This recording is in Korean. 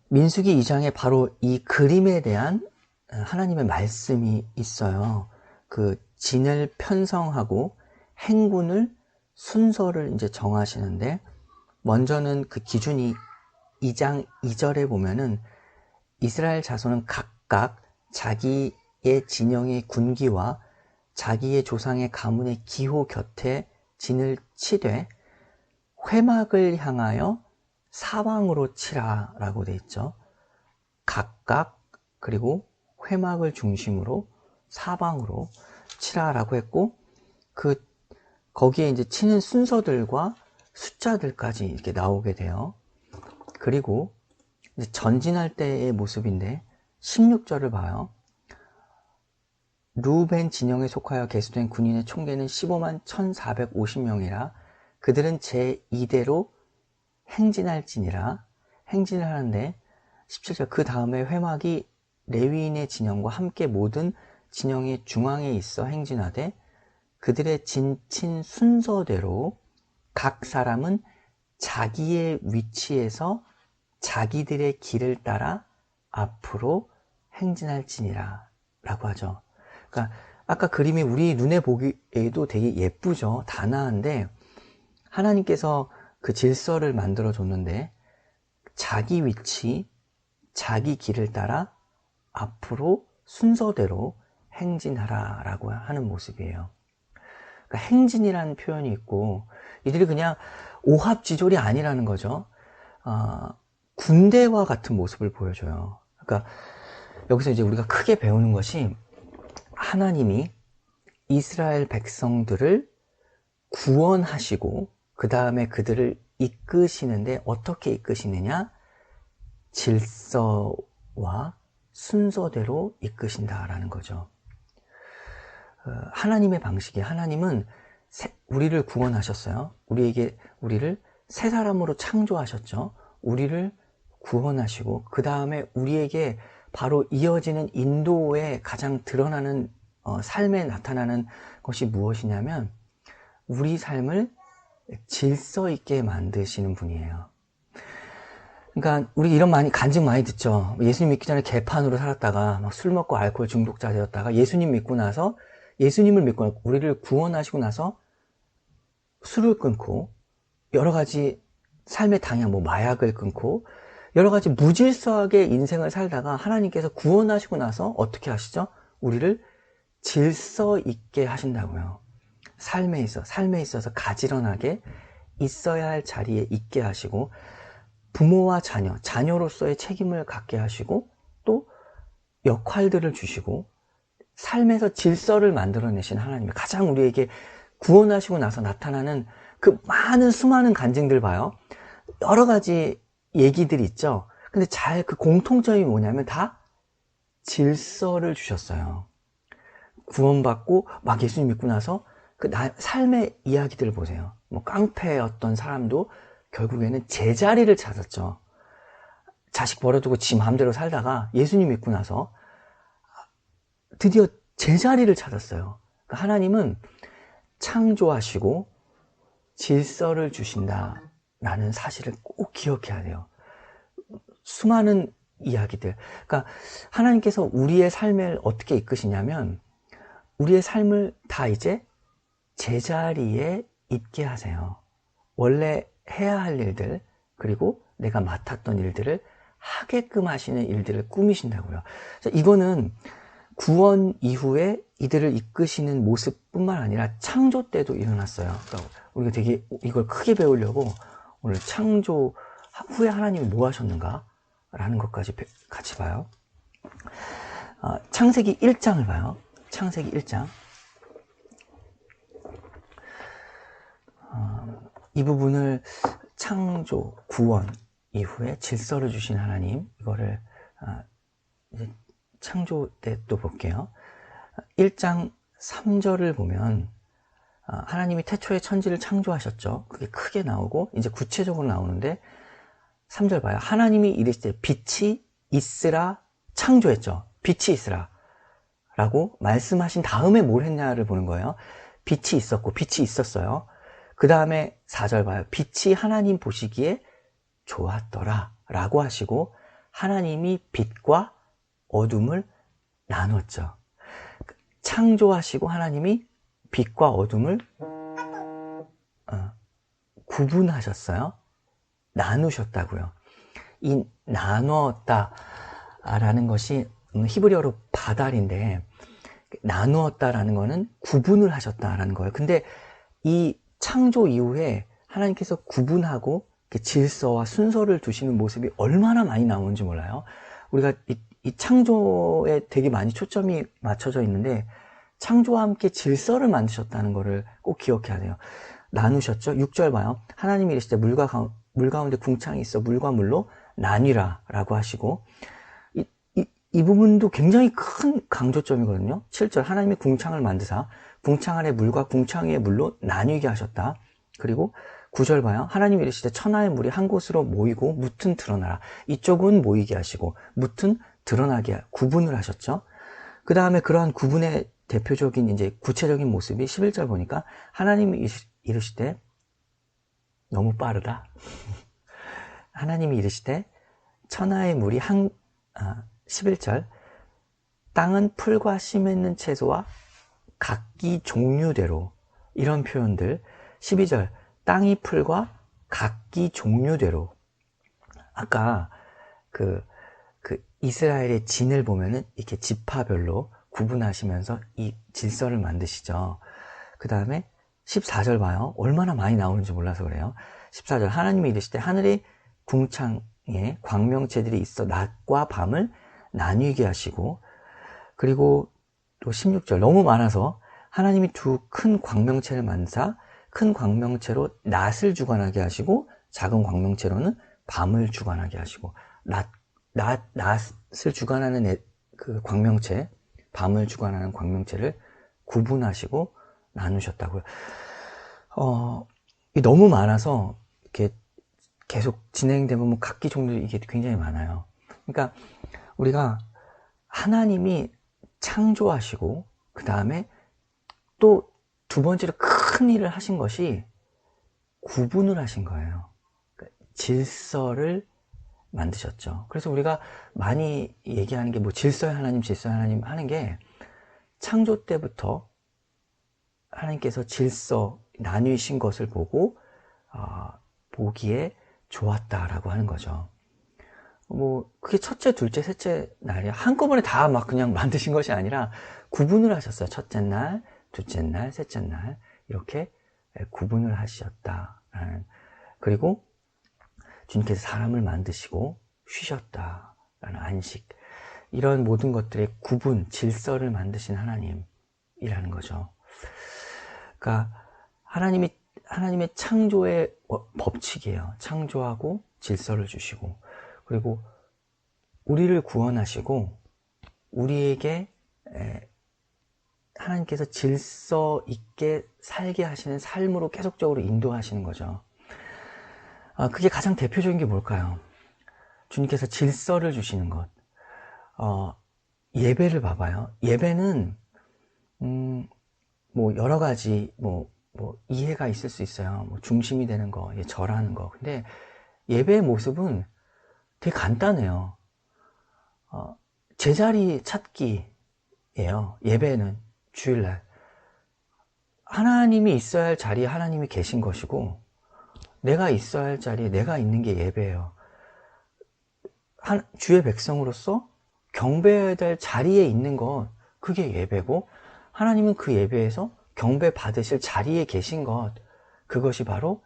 민수기 2장에 바로 이 그림에 대한 하나님의 말씀이 있어요. 그 진을 편성하고 행군을 순서를 이제 정하시는데, 먼저는 그 기준이 2장 2절에 보면은 이스라엘 자손은 각각 자기의 진영의 군기와 자기의 조상의 가문의 기호 곁에 진을 치되 회막을 향하여 사방으로 치라 라고 되어 있죠. 각각, 그리고 회막을 중심으로 사방으로 치라 라고 했고, 거기에 이제 치는 순서들과 숫자들까지 이렇게 나오게 돼요. 그리고 이제 전진할 때의 모습인데 16절을 봐요. 루벤 진영에 속하여 계수된 군인의 총계는 15만 1450명이라 그들은 제2대로 행진할지니라. 행진을 하는데 17절 그 다음에 회막이 레위인의 진영과 함께 모든 진영의 중앙에 있어 행진하되 그들의 진친 순서대로 각 사람은 자기의 위치에서 자기들의 길을 따라 앞으로 행진할지니라 라고 하죠. 그러니까 아까 그림이 우리 눈에 보기에도 되게 예쁘죠. 단아한데 하나님께서 그 질서를 만들어 줬는데 자기 위치, 자기 길을 따라 앞으로 순서대로 행진하라 라고 하는 모습이에요. 그러니까 행진이라는 표현이 있고 이들이 그냥 오합지졸이 아니라는 거죠. 군대와 같은 모습을 보여줘요. 그러니까 여기서 이제 우리가 크게 배우는 것이 하나님이 이스라엘 백성들을 구원하시고 그 다음에 그들을 이끄시는데 어떻게 이끄시느냐? 질서와 순서대로 이끄신다라는 거죠. 하나님의 방식이, 하나님은 우리를 구원하셨어요. 우리를 새 사람으로 창조하셨죠. 우리를 구원하시고 그 다음에 우리에게 바로 이어지는 인도에 가장 드러나는 삶에 나타나는 것이 무엇이냐면 우리 삶을 질서 있게 만드시는 분이에요. 그러니까 우리 이런 간증 많이 듣죠. 예수님 믿기 전에 개판으로 살았다가 막 술 먹고 알코올 중독자 되었다가 예수님을 믿고 우리를 구원하시고 나서 술을 끊고 여러 가지 삶의 방향, 마약을 끊고 여러 가지 무질서하게 인생을 살다가 하나님께서 구원하시고 나서 어떻게 하시죠? 우리를 질서 있게 하신다고요. 삶에 있어서 가지런하게 있어야 할 자리에 있게 하시고 부모와 자녀로서의 책임을 갖게 하시고 또 역할들을 주시고 삶에서 질서를 만들어내신 하나님이 가장 우리에게 구원하시고 나서 나타나는 그 수많은 간증들 봐요. 여러 가지 얘기들이 있죠. 근데 그 공통점이 뭐냐면 다 질서를 주셨어요. 구원받고 막 예수님 믿고 나서 삶의 이야기들을 보세요. 깡패였던 사람도 결국에는 제자리를 찾았죠. 자식 버려두고 지 마음대로 살다가 예수님 믿고 나서 드디어 제자리를 찾았어요. 그러니까 하나님은 창조하시고 질서를 주신다라는 사실을 꼭 기억해야 돼요. 수많은 이야기들. 그러니까 하나님께서 우리의 삶을 어떻게 이끄시냐면 우리의 삶을 다 이제 제자리에 있게 하세요. 원래 해야 할 일들, 그리고 내가 맡았던 일들을 하게끔 하시는 일들을 꾸미신다고요. 이거는 구원 이후에 이들을 이끄시는 모습뿐만 아니라 창조 때도 일어났어요. 그러니까 우리가 되게 이걸 크게 배우려고 오늘 창조 후에 하나님이 뭐 하셨는가? 라는 것까지 같이 봐요. 창세기 1장을 봐요. 창세기 1장. 이 부분을 창조, 구원 이후에 질서를 주신 하나님, 이거를 이제 창조 때 또 볼게요. 1장 3절을 보면 하나님이 태초에 천지를 창조하셨죠. 그게 크게 나오고 이제 구체적으로 나오는데 3절 봐요. 하나님이 이르시되 빛이 있으라 창조했죠. 빛이 있으라 라고 말씀하신 다음에 뭘 했냐를 보는 거예요. 빛이 있었고 빛이 있었어요. 그 다음에 4절 봐요. 빛이 하나님 보시기에 좋았더라 라고 하시고 하나님이 빛과 어둠을 나눴죠. 창조하시고 하나님이 빛과 어둠을 구분하셨어요. 나누셨다고요. 이 나누었다라는 것이 히브리어로 바달인데, 나누었다라는 거는 구분을 하셨다라는 거예요. 근데 이 창조 이후에 하나님께서 구분하고 질서와 순서를 두시는 모습이 얼마나 많이 나오는지 몰라요. 우리가 이 창조에 되게 많이 초점이 맞춰져 있는데, 창조와 함께 질서를 만드셨다는 것을 꼭 기억해야 돼요. 나누셨죠? 6절 봐요. 하나님이 이르시되 물 가운데 궁창이 있어 물과 물로 나뉘라 라고 하시고, 이 부분도 굉장히 큰 강조점이거든요. 7절 하나님이 궁창을 만드사 궁창 안에 물과 궁창 위의 물로 나뉘게 하셨다. 그리고 9절 봐요. 하나님이 이르시되 천하의 물이 한 곳으로 모이고 뭇은 드러나라. 이쪽은 모이게 하시고 뭇은 드러나게 구분을 하셨죠. 그 다음에 그러한 구분의 대표적인 이제 구체적인 모습이 11절 보니까 하나님이 이르시되, 너무 빠르다. 하나님이 이르시되 천하의 물이 11절 땅은 풀과 씨 맺는 채소와 각기 종류대로, 이런 표현들. 12절 땅이 풀과 각기 종류대로. 아까 그 이스라엘의 진을 보면은 이렇게 지파별로 구분하시면서 이 질서를 만드시죠. 그 다음에 14절 봐요. 얼마나 많이 나오는지 몰라서 그래요. 14절 하나님이 이르시되 하늘의 궁창에 광명체들이 있어 낮과 밤을 나뉘게 하시고, 그리고 또 16절 너무 많아서 하나님이 두 큰 광명체를 만드사 큰 광명체로 낮을 주관하게 하시고 작은 광명체로는 밤을 주관하게 하시고, 낮을 주관하는 그 광명체, 밤을 주관하는 광명체를 구분하시고 나누셨다고요. 너무 많아서 이렇게 계속 진행되면 각기 종류 이게 굉장히 많아요. 그러니까 우리가 하나님이 창조하시고 그 다음에 또 두 번째로 큰 일을 하신 것이 구분을 하신 거예요. 그러니까 질서를 만드셨죠. 그래서 우리가 많이 얘기하는 게 뭐 질서의 하나님, 질서의 하나님 하는 게, 창조 때부터 하나님께서 질서 나누신 것을 보고 보기에 좋았다라고 하는 거죠. 뭐 그게 첫째, 둘째, 셋째 날이 한꺼번에 다 막 그냥 만드신 것이 아니라 구분을 하셨어요. 첫째 날, 둘째 날, 셋째 날 이렇게 구분을 하셨다라는. 그리고 주님께서 사람을 만드시고 쉬셨다라는 안식, 이런 모든 것들의 구분, 질서를 만드신 하나님이라는 거죠. 그러니까 하나님의 창조의 법칙이에요. 창조하고 질서를 주시고, 그리고 우리를 구원하시고 우리에게 하나님께서 질서 있게 살게 하시는 삶으로 계속적으로 인도하시는 거죠. 그게 가장 대표적인 게 뭘까요? 주님께서 질서를 주시는 것. 예배를 봐봐요. 예배는 뭐 여러 가지 뭐 이해가 있을 수 있어요. 뭐 중심이 되는 거, 절하는 거. 근데 예배의 모습은 되게 간단해요. 제자리 찾기예요. 예배는 주일날 하나님이 있어야 할 자리에 하나님이 계신 것이고, 내가 있어야 할 자리에 내가 있는 게 예배예요. 주의 백성으로서 경배해야 될 자리에 있는 것, 그게 예배고, 하나님은 그 예배에서 경배 받으실 자리에 계신 것, 그것이 바로